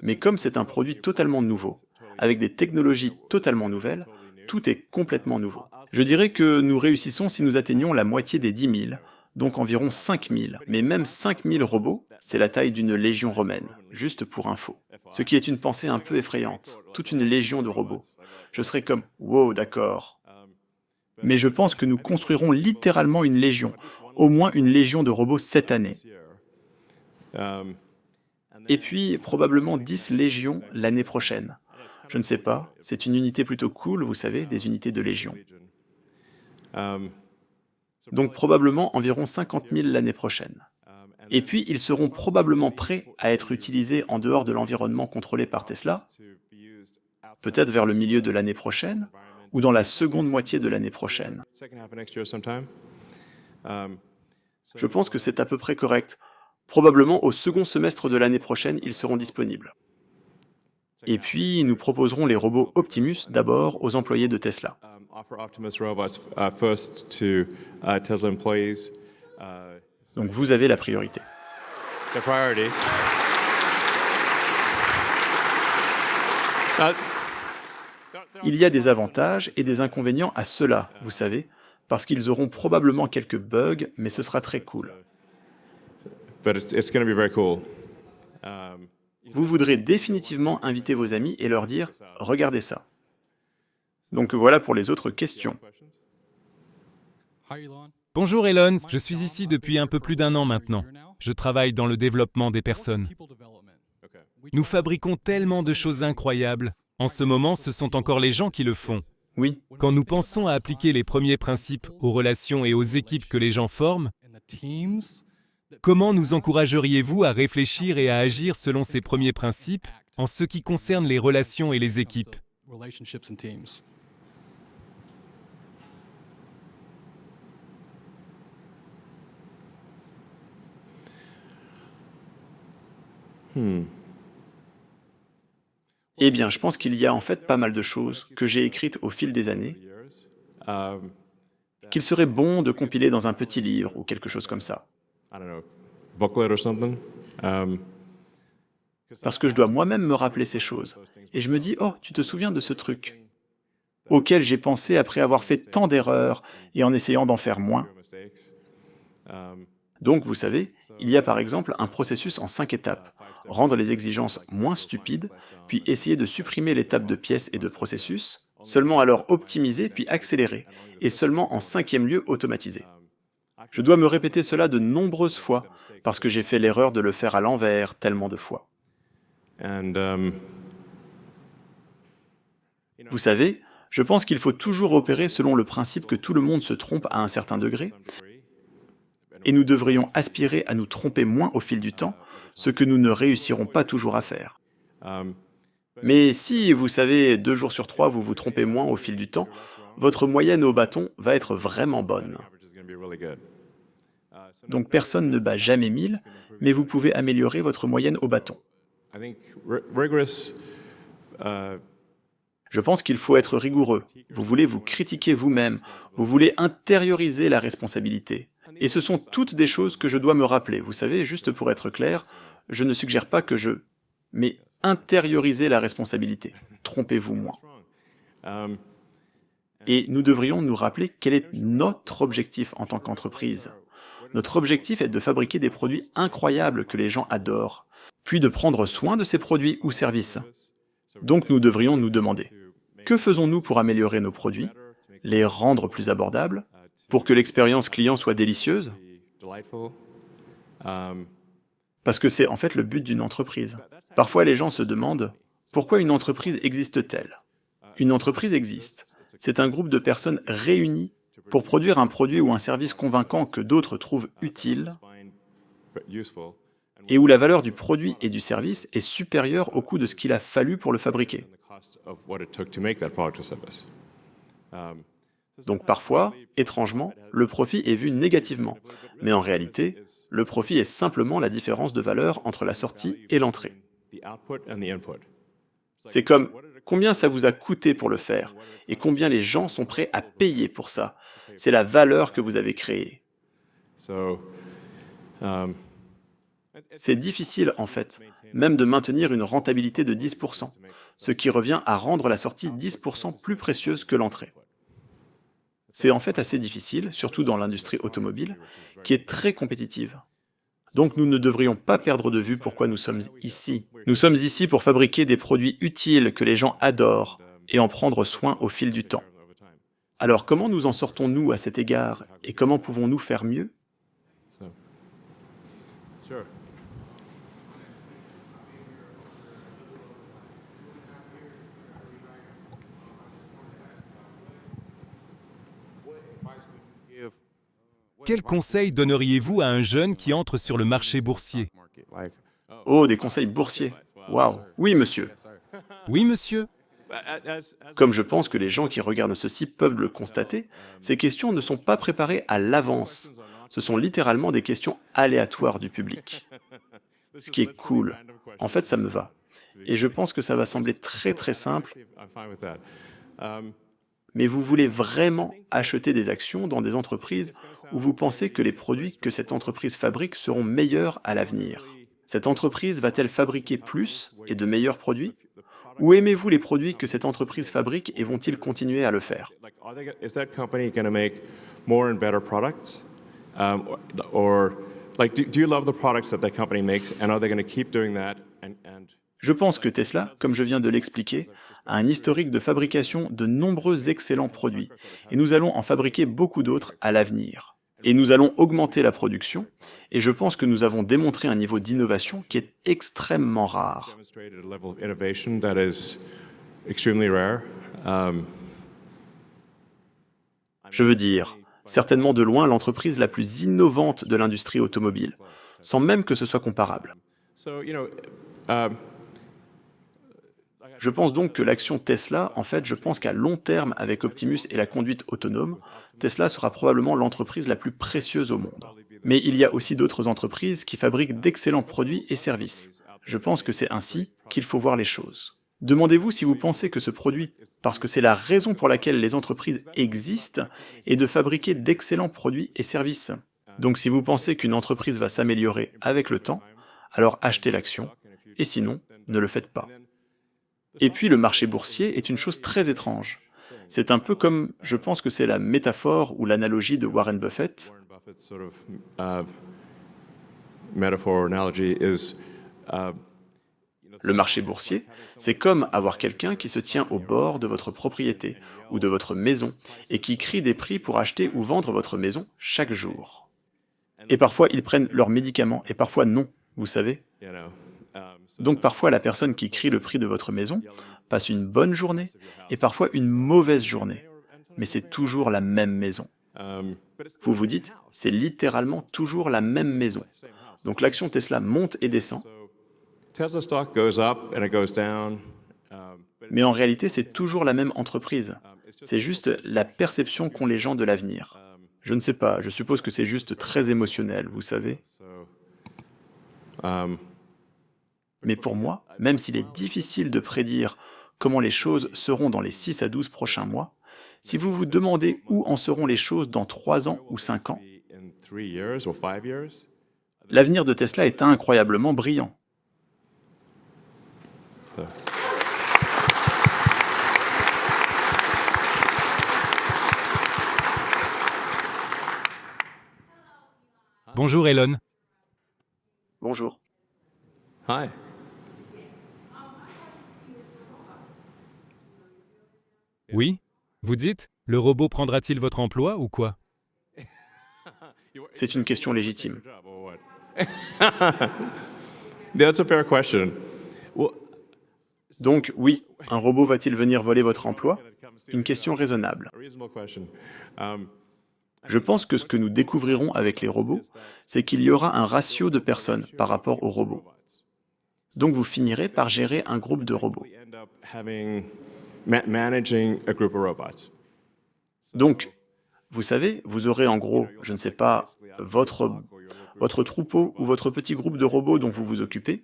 Mais comme c'est un produit totalement nouveau, avec des technologies totalement nouvelles, tout est complètement nouveau. Je dirais que nous réussissons si nous atteignons la moitié des 10 000, donc environ 5 000. Mais même 5 000 robots, c'est la taille d'une légion romaine, juste pour info. Ce qui est une pensée un peu effrayante, toute une légion de robots. Je serais comme « wow, d'accord ». Mais je pense que nous construirons littéralement une légion, au moins une légion de robots cette année. Et puis, probablement 10 légions l'année prochaine. Je ne sais pas, c'est une unité plutôt cool, vous savez, des unités de légion. Donc probablement environ 50 000 l'année prochaine. Et puis, ils seront probablement prêts à être utilisés en dehors de l'environnement contrôlé par Tesla, peut-être vers le milieu de l'année prochaine, ou dans la seconde moitié de l'année prochaine. Je pense que c'est à peu près correct. Probablement au second semestre de l'année prochaine, ils seront disponibles. Et puis, nous proposerons les robots Optimus d'abord aux employés de Tesla. Donc vous avez la priorité. Il y a des avantages et des inconvénients à cela, vous savez, parce qu'ils auront probablement quelques bugs, mais ce sera très cool. Vous voudrez définitivement inviter vos amis et leur dire « Regardez ça ». Donc voilà pour les autres questions. Bonjour Elon, je suis ici depuis un peu plus d'1 an maintenant. Je travaille dans le développement des personnes. Nous fabriquons tellement de choses incroyables. En ce moment, ce sont encore les gens qui le font. Oui, Quand nous pensons à appliquer les premiers principes aux relations et aux équipes que les gens forment, comment nous encourageriez-vous à réfléchir et à agir selon ces premiers principes en ce qui concerne les relations et les équipes? eh bien je pense qu'il y a en fait pas mal de choses que j'ai écrites au fil des années, qu'il serait bon de compiler dans un petit livre ou quelque chose comme ça. Parce que je dois moi-même me rappeler ces choses. Et je me dis, oh, tu te souviens de ce truc auquel j'ai pensé après avoir fait tant d'erreurs et en essayant d'en faire moins. Donc, vous savez, il y a par exemple un processus en 5 étapes. Rendre les exigences moins stupides, puis essayer de supprimer l'étape de pièces et de processus, seulement alors optimiser puis accélérer, et seulement en 5e lieu automatiser. Je dois me répéter cela de nombreuses fois, parce que j'ai fait l'erreur de le faire à l'envers tellement de fois. Vous savez, je pense qu'il faut toujours opérer selon le principe que tout le monde se trompe à un certain degré, et nous devrions aspirer à nous tromper moins au fil du temps, ce que nous ne réussirons pas toujours à faire. Mais si, vous savez, 2 jours sur 3, vous vous trompez moins au fil du temps, votre moyenne au bâton va être vraiment bonne. Donc personne ne bat jamais 1000, mais vous pouvez améliorer votre moyenne au bâton. Je pense qu'il faut être rigoureux. Vous voulez vous critiquer vous-même, vous voulez intérioriser la responsabilité. Et ce sont toutes des choses que je dois me rappeler. Vous savez, juste pour être clair, je ne suggère pas que je... Mais intérioriser la responsabilité. Trompez-vous moins. Et nous devrions nous rappeler quel est notre objectif en tant qu'entreprise. Notre objectif est de fabriquer des produits incroyables que les gens adorent, puis de prendre soin de ces produits ou services. Donc nous devrions nous demander, que faisons-nous pour améliorer nos produits, les rendre plus abordables, pour que l'expérience client soit délicieuse? Parce que c'est en fait le but d'une entreprise. Parfois les gens se demandent, pourquoi une entreprise existe-t-elle? Une entreprise existe. C'est un groupe de personnes réunies pour produire un produit ou un service convaincant que d'autres trouvent utile et où la valeur du produit et du service est supérieure au coût de ce qu'il a fallu pour le fabriquer. Donc parfois, étrangement, le profit est vu négativement. Mais en réalité, le profit est simplement la différence de valeur entre la sortie et l'entrée. C'est comme combien ça vous a coûté pour le faire et combien les gens sont prêts à payer pour ça. C'est la valeur que vous avez créée. C'est difficile en fait, même de maintenir une rentabilité de 10%, ce qui revient à rendre la sortie 10% plus précieuse que l'entrée. C'est en fait assez difficile, surtout dans l'industrie automobile, qui est très compétitive. Donc nous ne devrions pas perdre de vue pourquoi nous sommes ici. Nous sommes ici pour fabriquer des produits utiles que les gens adorent et en prendre soin au fil du temps. Alors comment nous en sortons-nous à cet égard et comment pouvons-nous faire mieux? Quel conseil donneriez-vous à un jeune qui entre sur le marché boursier? Oh, des conseils boursiers. Waouh. Oui, monsieur. Oui, monsieur. Comme je pense que les gens qui regardent ceci peuvent le constater, ces questions ne sont pas préparées à l'avance. Ce sont littéralement des questions aléatoires du public. Ce qui est cool. En fait, ça me va. Et je pense que ça va sembler très très simple, mais vous voulez vraiment acheter des actions dans des entreprises où vous pensez que les produits que cette entreprise fabrique seront meilleurs à l'avenir. Cette entreprise va-t-elle fabriquer plus et de meilleurs produits? Ou aimez-vous les produits que cette entreprise fabrique et vont-ils continuer à le faire? Je pense que Tesla, comme je viens de l'expliquer, a un historique de fabrication de nombreux excellents produits, et nous allons en fabriquer beaucoup d'autres à l'avenir. Et nous allons augmenter la production, et je pense que nous avons démontré un niveau d'innovation qui est extrêmement rare. Je veux dire, certainement de loin l'entreprise la plus innovante de l'industrie automobile, sans même que ce soit comparable. Je pense donc que l'action Tesla, en fait, je pense qu'à long terme, avec Optimus et la conduite autonome, Tesla sera probablement l'entreprise la plus précieuse au monde. Mais il y a aussi d'autres entreprises qui fabriquent d'excellents produits et services. Je pense que c'est ainsi qu'il faut voir les choses. Demandez-vous si vous pensez que ce produit, parce que c'est la raison pour laquelle les entreprises existent, est de fabriquer d'excellents produits et services. Donc si vous pensez qu'une entreprise va s'améliorer avec le temps, alors achetez l'action, et sinon, ne le faites pas. Et puis le marché boursier est une chose très étrange. C'est un peu comme, je pense que c'est la métaphore ou l'analogie de Warren Buffett. Le marché boursier, c'est comme avoir quelqu'un qui se tient au bord de votre propriété ou de votre maison et qui crie des prix pour acheter ou vendre votre maison chaque jour. Et parfois ils prennent leurs médicaments et parfois non, vous savez. Donc parfois la personne qui crie le prix de votre maison passe une bonne journée et parfois une mauvaise journée. Mais c'est toujours la même maison. Vous vous dites, c'est littéralement toujours la même maison. Donc l'action Tesla monte et descend. Mais en réalité, c'est toujours la même entreprise. C'est juste la perception qu'ont les gens de l'avenir. Je ne sais pas, je suppose que c'est juste très émotionnel, vous savez. Mais pour moi, même s'il est difficile de prédire comment les choses seront dans les 6 à 12 prochains mois, si vous vous demandez où en seront les choses dans 3 ans ou 5 ans, l'avenir de Tesla est incroyablement brillant. Bonjour Elon. Bonjour. Hi. Oui? Vous dites? Le robot prendra-t-il votre emploi ou quoi? C'est une question légitime. That's a fair question. Donc oui, un robot va-t-il venir voler votre emploi? Une question raisonnable. Je pense que ce que nous découvrirons avec les robots, c'est qu'il y aura un ratio de personnes par rapport aux robots. Donc vous finirez par gérer un groupe de robots. Donc, vous savez, vous aurez en gros, je ne sais pas, votre troupeau ou votre petit groupe de robots dont vous vous occupez,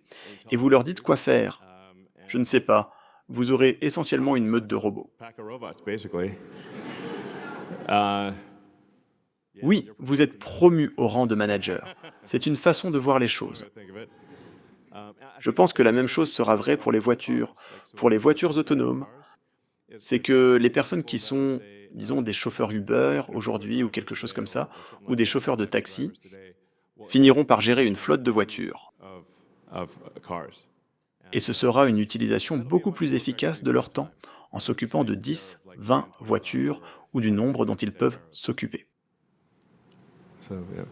et vous leur dites quoi faire. Je ne sais pas, vous aurez essentiellement une meute de robots. Pack of robots, basically. Uh, Oui, vous êtes promu au rang de manager. C'est une façon de voir les choses. think of it. Je pense que la même chose sera vraie pour les voitures autonomes. C'est que les personnes qui sont, disons, des chauffeurs Uber aujourd'hui ou quelque chose comme ça, ou des chauffeurs de taxi, finiront par gérer une flotte de voitures. Of cars. Et ce sera une utilisation beaucoup plus efficace de leur temps, en s'occupant de 10, 20 voitures ou du nombre dont ils peuvent s'occuper. So, yeah.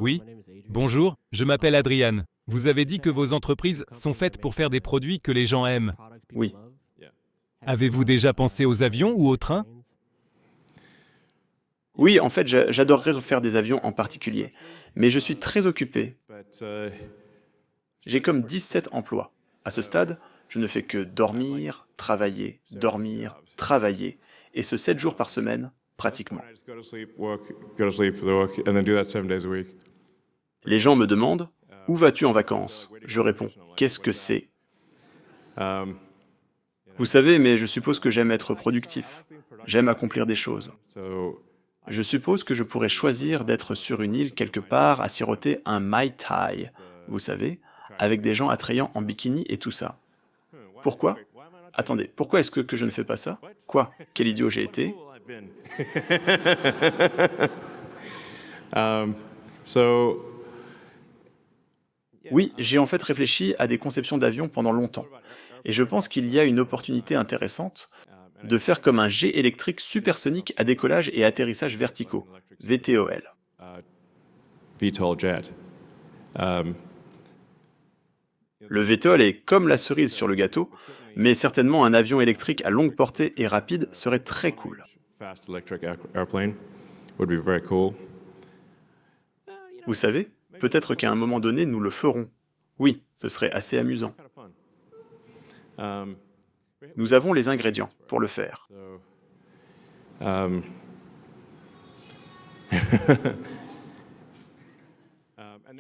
Oui. Bonjour, je m'appelle Adrian. Vous avez dit que vos entreprises sont faites pour faire des produits que les gens aiment. Oui. Avez-vous déjà pensé aux avions ou aux trains? Oui, en fait, j'adorerais faire des avions en particulier, mais je suis très occupé. But J'ai comme 17 emplois. À ce stade, je ne fais que dormir, travailler, et ce 7 jours par semaine, pratiquement. I just go to sleep, work, and then do that 7 days a week. Les gens me demandent « Où vas-tu en vacances ?» Je réponds « Qu'est-ce que c'est ?» Um, Vous savez, mais je suppose que j'aime être productif. J'aime accomplir des choses. so Je suppose que je pourrais choisir d'être sur une île quelque part à siroter un Mai Tai, vous savez, avec des gens attrayants en bikini et tout ça. Pourquoi? Attendez, pourquoi est-ce que je ne fais pas ça? Quoi? Quel idiot j'ai été? cool I've been. So Oui, j'ai en fait réfléchi à des conceptions d'avions pendant longtemps. Et je pense qu'il y a une opportunité intéressante de faire comme un jet électrique supersonique à décollage et atterrissage verticaux, VTOL. VTOL jet. Le VTOL est comme la cerise sur le gâteau, mais certainement un avion électrique à longue portée et rapide serait très cool. Fast electric airplane would be very cool. Vous savez, peut-être qu'à un moment donné, nous le ferons. Oui, ce serait assez amusant. Kind of fun. Nous avons les ingrédients pour le faire. Um,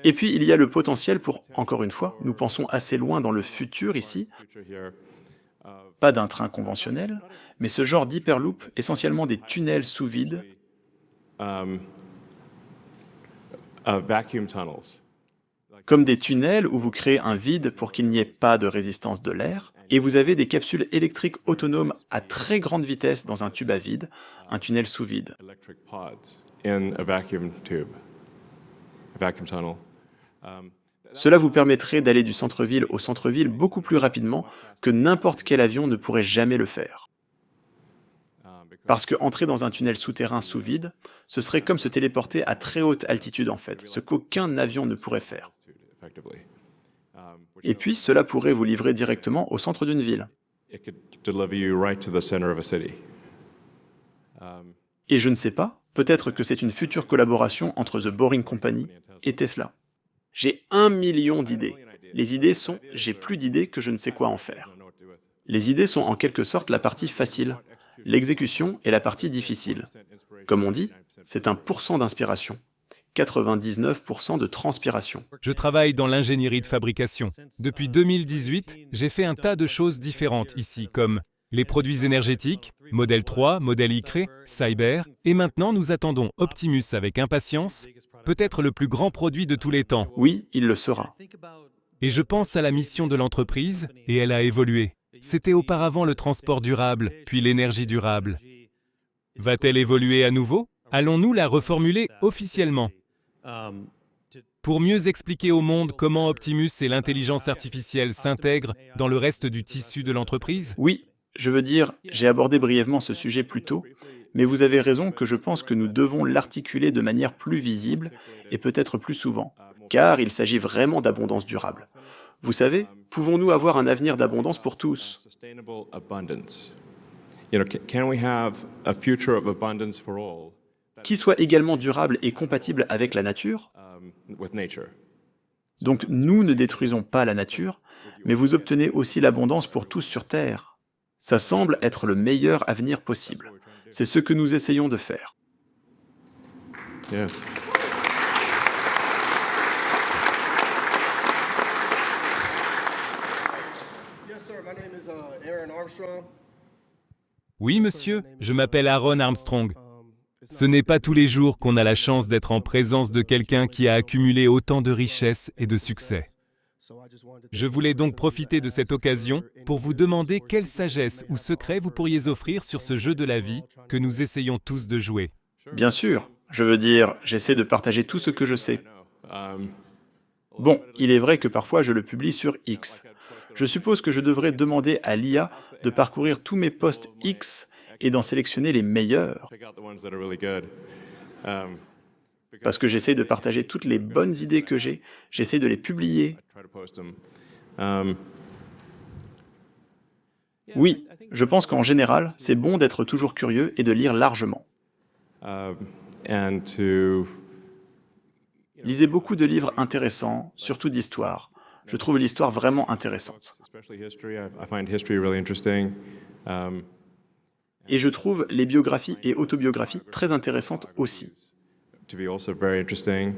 Et puis, il y a le potentiel pour, encore une fois, nous pensons assez loin dans le futur ici, future here. pas d'un train conventionnel, mais ce genre d'hyperloop, essentiellement des tunnels sous vide, Vacuum tunnels. comme des tunnels où vous créez un vide pour qu'il n'y ait pas de résistance de l'air, et vous avez des capsules électriques autonomes à très grande vitesse dans un tube à vide, un tunnel sous vide. Electric pods in a vacuum tube. A vacuum tunnel. Cela vous permettrait d'aller du centre-ville au centre-ville beaucoup plus rapidement que n'importe quel avion ne pourrait jamais le faire. Parce que entrer dans un tunnel souterrain sous vide, ce serait comme se téléporter à très haute altitude en fait, ce qu'aucun avion ne pourrait faire. Effectively. Et puis cela pourrait vous livrer directement au centre d'une ville. It could deliver you right to the center of a city. Et je ne sais pas, peut-être que c'est une future collaboration entre The Boring Company et Tesla. J'ai 1 million d'idées. Les idées sont « j'ai plus d'idées que je ne sais quoi en faire ». Les idées sont en quelque sorte la partie facile. L'exécution est la partie difficile. Comme on dit, c'est 1% d'inspiration, 99% de transpiration. Je travaille dans l'ingénierie de fabrication. Depuis 2018, j'ai fait un tas de choses différentes ici, comme les produits énergétiques, Model 3, Model Y, Cyber, et maintenant nous attendons Optimus avec impatience, peut-être le plus grand produit de tous les temps. Oui, il le sera. Et je pense à la mission de l'entreprise, et elle a évolué. C'était auparavant le transport durable, puis l'énergie durable. Va-t-elle évoluer à nouveau? Allons-nous la reformuler officiellement? Pour mieux expliquer au monde comment Optimus et l'intelligence artificielle s'intègrent dans le reste du tissu de l'entreprise? Oui, je veux dire, j'ai abordé brièvement ce sujet plus tôt, mais vous avez raison que je pense que nous devons l'articuler de manière plus visible et peut-être plus souvent, car il s'agit vraiment d'abondance durable. Vous savez, pouvons-nous avoir un avenir d'abondance pour tous? Sustainable abundance. Can we have a future of abundance for all Qui soit également durable et compatible avec la nature? with nature? Donc nous ne détruisons pas la nature, mais vous obtenez aussi l'abondance pour tous sur Terre. Ça semble être le meilleur avenir possible. C'est ce que nous essayons de faire. Yeah. Yes, sir. My name is Aaron Armstrong. Oui, monsieur, je m'appelle Aaron Armstrong. Ce n'est pas tous les jours qu'on a la chance d'être en présence de quelqu'un qui a accumulé autant de richesses et de succès. Je voulais donc profiter de cette occasion pour vous demander quelle sagesse ou secret vous pourriez offrir sur ce jeu de la vie que nous essayons tous de jouer. Bien sûr, je veux dire, j'essaie de partager tout ce que je sais. Um, Bon, il est vrai que parfois je le publie sur X. Je suppose que je devrais demander à l'IA de parcourir tous mes posts X et d'en sélectionner les meilleurs, Pick out the ones that are really good. parce que j'essaie de partager toutes les bonnes idées que j'ai, j'essaie de les publier. Try to post them. Um, Oui, je pense qu'en général, c'est bon d'être toujours curieux et de lire largement. and to Lisez beaucoup de livres intéressants, surtout d'histoire. Je trouve l'histoire vraiment intéressante. especially history. I find history really interesting. Et je trouve les biographies et autobiographies très intéressantes aussi. To be also very interesting.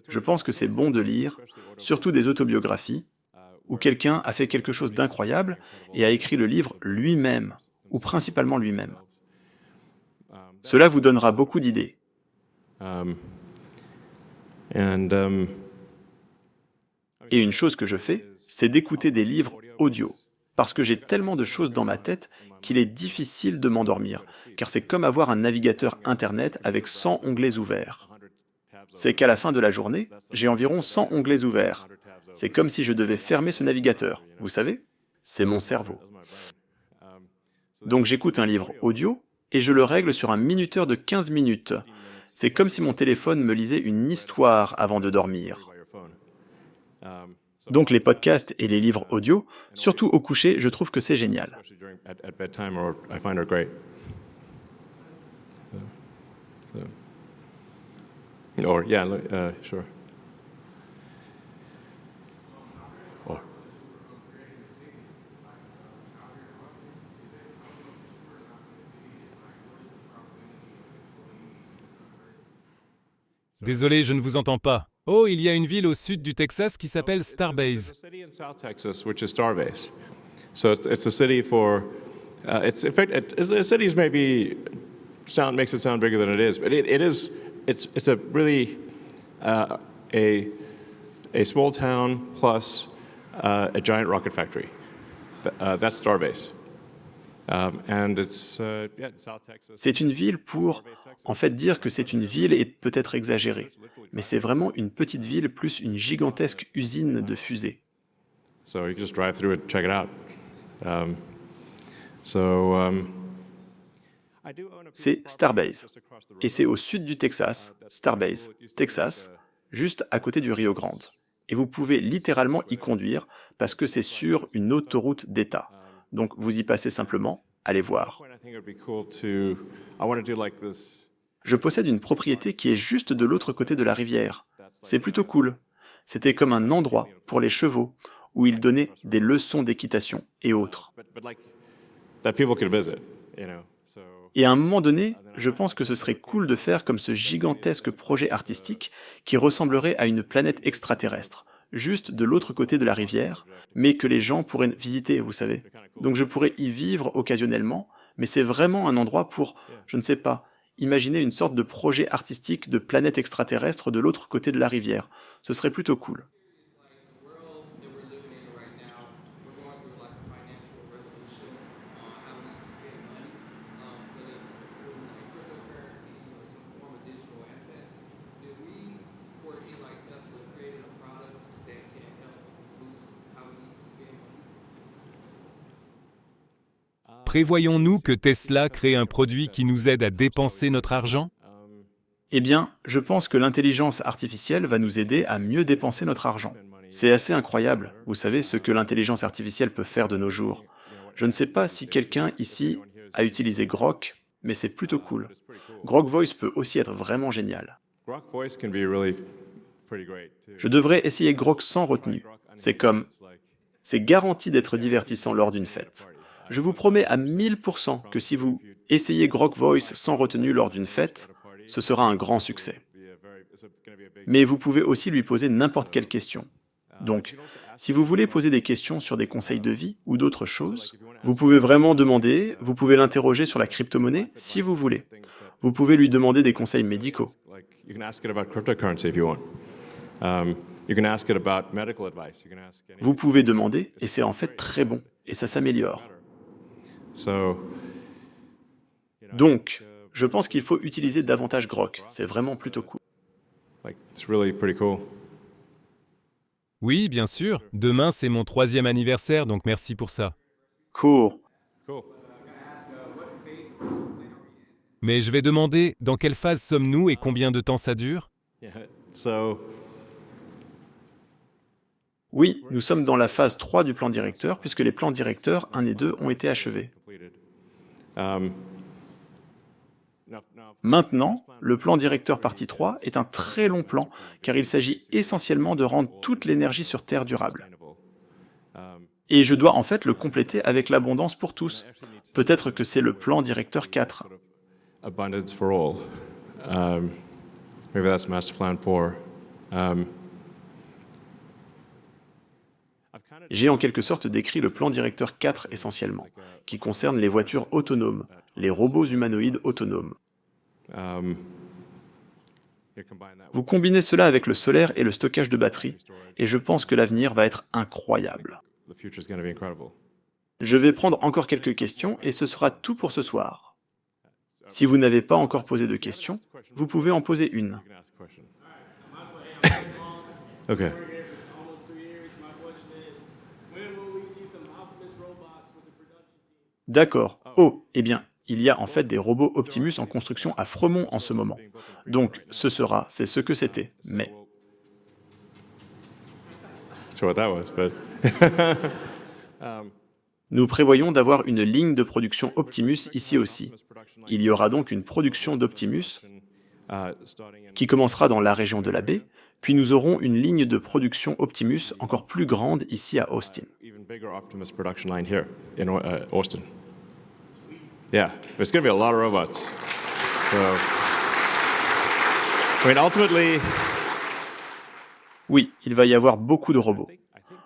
Je pense que c'est bon de lire, surtout des autobiographies, où quelqu'un a fait quelque chose d'incroyable et a écrit le livre lui-même, ou principalement lui-même. Cela vous donnera beaucoup d'idées. Um, and Et une chose que je fais, c'est d'écouter des livres audio, parce que j'ai tellement de choses dans ma tête qu'il est difficile de m'endormir, car c'est comme avoir un navigateur Internet avec 100 onglets ouverts. C'est qu'à la fin de la journée, j'ai environ 100 onglets ouverts. C'est comme si je devais fermer ce navigateur, vous savez? C'est mon cerveau. Donc j'écoute un livre audio et je le règle sur un minuteur de 15 minutes. C'est comme si mon téléphone me lisait une histoire avant de dormir. Donc les podcasts et les livres audio, surtout au coucher, je trouve que c'est génial. especially at bedtime, or I find her great. Or yeah, sure. Or Désolé, je ne vous entends pas. Oh, il y a une ville au sud du Texas qui s'appelle Starbase. there's a city in South Texas which is Starbase. So it's a city for. It's in fact the city's maybe makes it sound bigger than it is, but it is. It's a really a small town plus a giant rocket factory. That's Starbase. And it's yeah, South Texas. C'est une ville pour, en fait, dire que c'est une ville est peut-être exagéré, mais c'est vraiment une petite ville plus une gigantesque usine de fusées. So you can just drive through it, check it out. I do own a C'est Starbase, et c'est au sud du Texas, Starbase, Texas, juste à côté du Rio Grande. Et vous pouvez littéralement y conduire parce que c'est sur une autoroute d'État. Donc vous y passez simplement, allez voir. point. I think it would be cool to. I want to do like this. Je possède une propriété qui est juste de l'autre côté de la rivière. C'est plutôt cool. C'était comme un endroit pour les chevaux où ils donnaient des leçons d'équitation et autres. But like that people could visit, you know. So Et à un moment donné, je pense que ce serait cool de faire comme ce gigantesque projet artistique qui ressemblerait à une planète extraterrestre, juste de l'autre côté de la rivière, mais que les gens pourraient visiter, vous savez. Donc je pourrais y vivre occasionnellement, mais c'est vraiment un endroit pour, je ne sais pas, imaginer une sorte de projet artistique de planète extraterrestre de l'autre côté de la rivière. Ce serait plutôt cool. The world that we're living in right now, we're going through like a financial revolution on how we spend money, whether it's through like cryptocurrency or some form of digital assets. Do we foresee like Tesla creating a product that can help boost how we spend money? Prévoyons-nous que Tesla crée un produit qui nous aide à dépenser notre argent? Eh bien, je pense que l'intelligence artificielle va nous aider à mieux dépenser notre argent. C'est assez incroyable, vous savez, ce que l'intelligence artificielle peut faire de nos jours. Je ne sais pas si quelqu'un ici a utilisé Grok, mais c'est plutôt cool. Grok Voice peut aussi être vraiment génial. Grok Voice can be really pretty great too. Je devrais essayer Grok sans retenue. C'est garanti d'être divertissant lors d'une fête. Je vous promets à 1000% que si vous essayez Grok Voice sans retenue lors d'une fête, ce sera un grand succès. Mais vous pouvez aussi lui poser n'importe quelle question. Donc, si vous voulez poser des questions sur des conseils de vie ou d'autres choses, vous pouvez vraiment demander, vous pouvez l'interroger sur la crypto-monnaie si vous voulez. Vous pouvez lui demander des conseils médicaux. You can ask it about cryptocurrency if you want. You can ask it about medical advice. You can ask any- Vous pouvez demander, et c'est en fait très bon, et ça s'améliore. So, Donc, je pense qu'il faut utiliser davantage Grok, c'est vraiment plutôt cool. like, it's really pretty cool. Oui, bien sûr. Demain, c'est mon 3e anniversaire, donc merci pour ça. Cool. Cool. Mais je vais demander, dans quelle phase sommes-nous et combien de temps ça dure? Yeah. So, Oui, nous sommes dans la phase 3 du plan directeur, puisque les plans directeurs 1 et 2 ont été achevés. completed. Um, now, Maintenant, le plan directeur partie 3 est un très long plan, car il s'agit essentiellement de rendre toute l'énergie sur Terre durable. Et je dois en fait le compléter avec l'abondance pour tous. Peut-être que c'est le plan directeur 4. abundance for all. Maybe that's master plan 4. J'ai en quelque sorte décrit le plan directeur 4 essentiellement, qui concerne les voitures autonomes, les robots humanoïdes autonomes. You combine that Vous combinez cela avec le solaire et le stockage de batteries, et je pense que l'avenir va être incroyable. the future is going to be incredible. Je vais prendre encore quelques questions et ce sera tout pour ce soir. Si vous n'avez pas encore posé de questions, vous pouvez en poser une. You can ask a question. Okay. Almost 3 years. My question is, when will we see some Optimus robots with the production team? D'accord. Oh, eh bien, il y a en fait des robots Optimus en construction à Fremont en ce moment. Donc, c'est ce que c'était. Mais Sure what that was, but nous prévoyons d'avoir une ligne de production Optimus ici aussi. Il y aura donc une production d'Optimus starting in qui commencera dans la région de la baie, puis nous aurons une ligne de production Optimus encore plus grande ici à Austin. even bigger Optimus production line here in Austin. Yeah, there's going to be a lot of robots. So, I mean, ultimately, Oui, il va y avoir beaucoup de robots.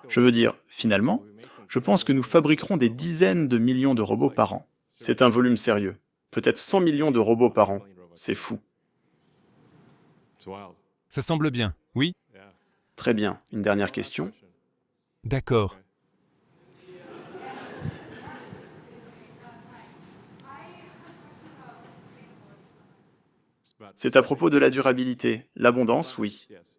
Je veux dire, finalement, je pense que nous fabriquerons des dizaines de millions de robots par an. C'est un volume sérieux. Peut-être 100 millions de robots par an. C'est fou. it's wild. Ça semble bien. Oui? Très bien. Une dernière question. D'accord. C'est à propos de la durabilité. L'abondance, oui. Yes.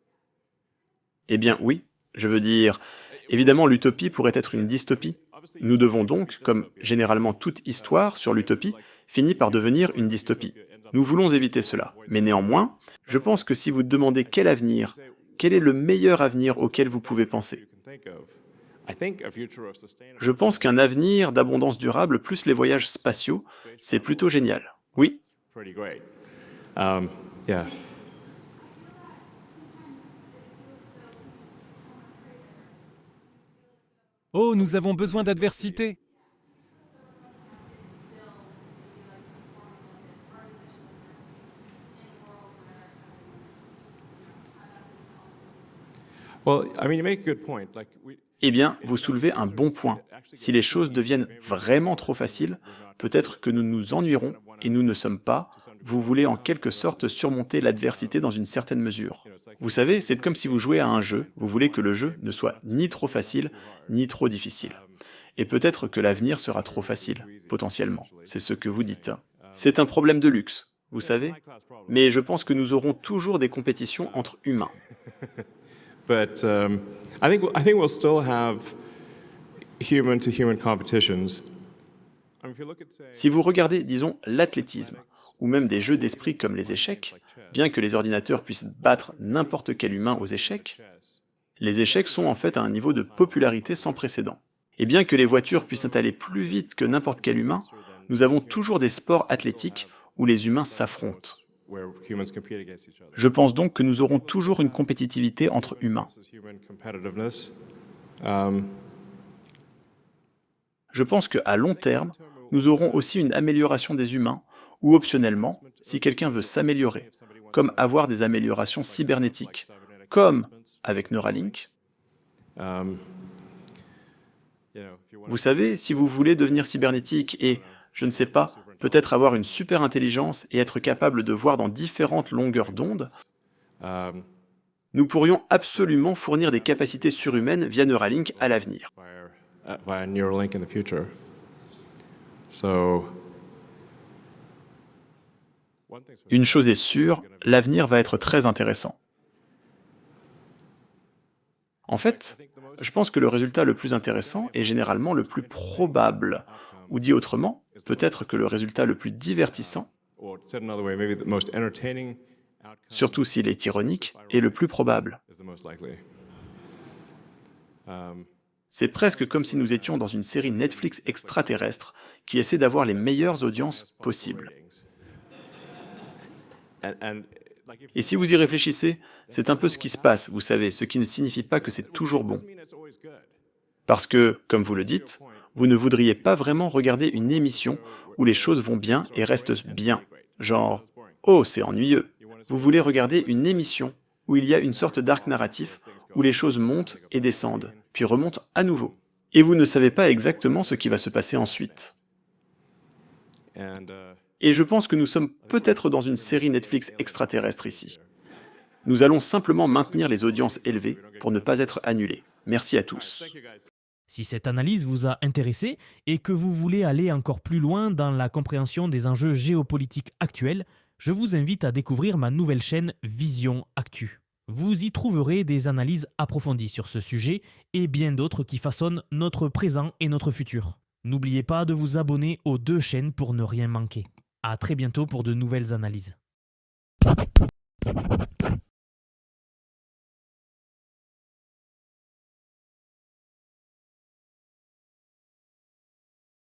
Eh bien, oui. Je veux dire, évidemment, l'utopie pourrait être une dystopie. Nous devons donc, comme généralement toute histoire sur l'utopie, finit par devenir une dystopie. Nous voulons éviter cela. Mais néanmoins, je pense que si vous demandez quel avenir, quel est le meilleur avenir auquel vous pouvez penser, Think of. I think a future of sustainable. je pense qu'un avenir d'abondance durable plus les voyages spatiaux, c'est plutôt génial. Oui, Pretty great. Yeah. Oh, nous avons besoin d'adversité. Well, I mean, you make a good point. Like eh bien, vous soulevez un bon point. Si les choses deviennent vraiment trop faciles, peut-être que nous nous ennuierons et nous ne sommes pas. Vous voulez en quelque sorte surmonter l'adversité dans une certaine mesure. Vous savez, c'est comme si vous jouez à un jeu, vous voulez que le jeu ne soit ni trop facile, ni trop difficile. Et peut-être que l'avenir sera trop facile, potentiellement. C'est ce que vous dites. C'est un problème de luxe, vous savez. Mais je pense que nous aurons toujours des compétitions entre humains. But I think we'll still have human-to-human competitions. I mean, if you look at, say, Si vous regardez, disons, l'athlétisme, ou même des jeux d'esprit comme les échecs, bien que les ordinateurs puissent battre n'importe quel humain aux échecs, les échecs sont en fait à un niveau de popularité sans précédent. Et bien que les voitures puissent aller plus vite que n'importe quel humain, nous avons toujours des sports athlétiques où les humains s'affrontent. where humans compete against each other. Je pense donc que nous aurons toujours une compétitivité entre humains. This is human competitiveness. Je pense qu'à long terme, nous aurons aussi une amélioration des humains, ou optionnellement, si quelqu'un veut s'améliorer, comme avoir des améliorations cybernétiques, comme avec Neuralink. Vous savez, si vous voulez devenir cybernétique et, je ne sais pas, peut-être avoir une super intelligence et être capable de voir dans différentes longueurs d'onde, nous pourrions absolument fournir des capacités surhumaines via Neuralink à l'avenir. Via Neuralink in the future. So, Une chose est sûre, l'avenir va être très intéressant. En fait, je pense que le résultat le plus intéressant est généralement le plus probable, ou dit autrement, peut-être que le résultat le plus divertissant, or said another way, maybe the most entertaining outcome surtout s'il est ironique, est le plus probable. is the most likely. C'est presque comme si nous étions dans une série Netflix extraterrestre qui essaie d'avoir les meilleures audiences possibles. Et si vous y réfléchissez, c'est un peu ce qui se passe, vous savez, ce qui ne signifie pas que c'est toujours bon. Parce que, comme vous le dites, vous ne voudriez pas vraiment regarder une émission où les choses vont bien et restent bien. Genre, oh, c'est ennuyeux. Vous voulez regarder une émission où il y a une sorte d'arc narratif où les choses montent et descendent, puis remontent à nouveau. Et vous ne savez pas exactement ce qui va se passer ensuite. Et je pense que nous sommes peut-être dans une série Netflix extraterrestre ici. Nous allons simplement maintenir les audiences élevées pour ne pas être annulés. Merci à tous. Si cette analyse vous a intéressé et que vous voulez aller encore plus loin dans la compréhension des enjeux géopolitiques actuels, je vous invite à découvrir ma nouvelle chaîne Vision Actu. Vous y trouverez des analyses approfondies sur ce sujet et bien d'autres qui façonnent notre présent et notre futur. N'oubliez pas de vous abonner aux deux chaînes pour ne rien manquer. À très bientôt pour de nouvelles analyses.